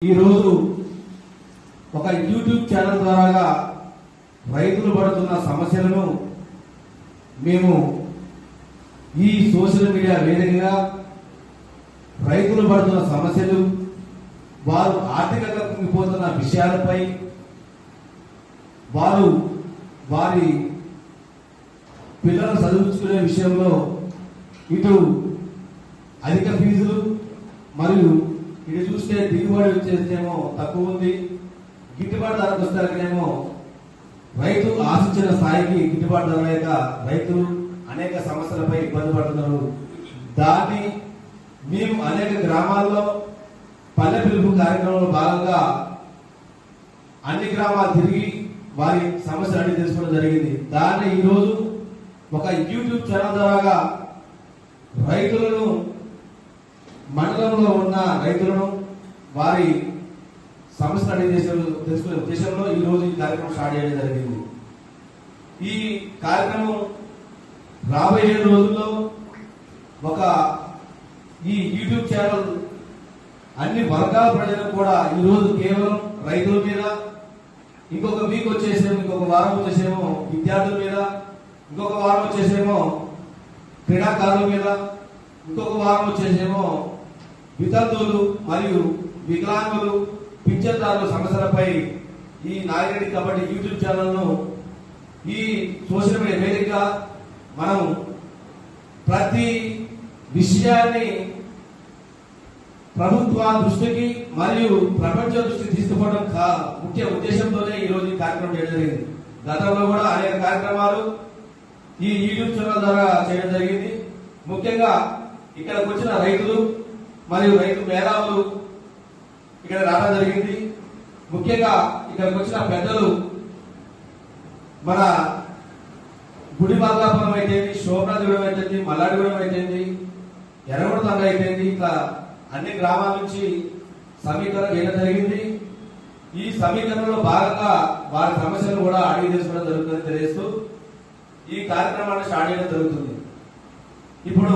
ఈ రోజు ఒక యూట్యూబ్ ఛానల్ ద్వారా రైతులు పడుతున్న సమస్యలను మేము ఈ సోషల్ మీడియా వేదికగా రైతులు పడుతున్న సమస్యలు, వారు ఆర్థికంగా కుంగిపోతున్న విషయాలపై, వారు వారి పిల్లలను చదివించుకునే విషయంలో ఇటు అధిక ఫీజులు మరియు ఇది చూస్తే దిగుబడి వచ్చేసేమో తక్కువ ఉంది, గిట్టుబాటు ధరకు వస్తారనేమో రైతు ఆశించిన స్థాయికి గిట్టుబాటు ధర లేక రైతులు అనేక సమస్యలపై ఇబ్బంది పడుతున్నారు. దాన్ని మేము అనేక గ్రామాల్లో పల్లె పిలుపు కార్యక్రమంలో భాగంగా అన్ని గ్రామాలు తిరిగి వారి సమస్యలు అన్ని తెలుసుకోవడం జరిగింది. దాన్ని ఈరోజు ఒక యూట్యూబ్ ఛానల్ ద్వారా రైతులను, మండలంలో ఉన్న రైతులను వారి సమస్యలు అన్ని తెలుసుకునే ఉద్దేశంలో ఈ రోజు ఈ కార్యక్రమం స్టార్ట్ చేయడం జరిగింది. ఈ కార్యక్రమం రాబోయే రోజుల్లో ఒక ఈ యూట్యూబ్ ఛానల్ అన్ని వర్గాల ప్రజలకు కూడా ఈ రోజు కేవలం రైతుల మీద, ఇంకొక వీక్ వచ్చేసేమో, ఇంకొక వారం వచ్చేసేమో విద్యార్థుల మీద, ఇంకొక వారం వచ్చేసేమో క్రీడాకారుల మీద, ఇంకొక వారం వచ్చేసేమో వితంతువులు మరియు వికలాంగులు, పింఛన్దారుల సమస్యలపై ఈ నాగిరెడ్డి కబడ్డీ యూట్యూబ్ ఛానల్ను ఈ సోషల్ మీడియా వేదికగా మనం ప్రతి విషయాన్ని ప్రభుత్వ దృష్టికి మరియు ప్రపంచ దృష్టికి తీసుకుపోవడం ముఖ్య ఉద్దేశంతోనే ఈ రోజు ఈ కార్యక్రమం చేయడం జరిగింది. గతంలో కూడా అనేక కార్యక్రమాలు ఈ యూట్యూబ్ ఛానల్ ద్వారా చేయడం జరిగింది. ముఖ్యంగా ఇక్కడికి వచ్చిన రైతులు మరియు రైతు మేధావులు ఇక్కడ రావడం జరిగింది. ముఖ్యంగా ఇక్కడికి వచ్చిన పెద్దలు మన గుడి మార్గాపురం అయితేంది, శోభనాథగూడెం అయితేంది, మల్లాడిగూడెం అయితేంది, ఎర్రగొండ తండ అయితేంది, ఇట్లా అన్ని గ్రామాల నుంచి సమీకరణ చేయడం జరిగింది. ఈ సమీకరణలో భాగంగా వారి సమస్యలు కూడా అడిగి తెలుసుకోవడం జరుగుతుందని తెలియజేస్తూ ఈ కార్యక్రమాన్ని స్టార్ట్ చేయడం జరుగుతుంది. ఇప్పుడు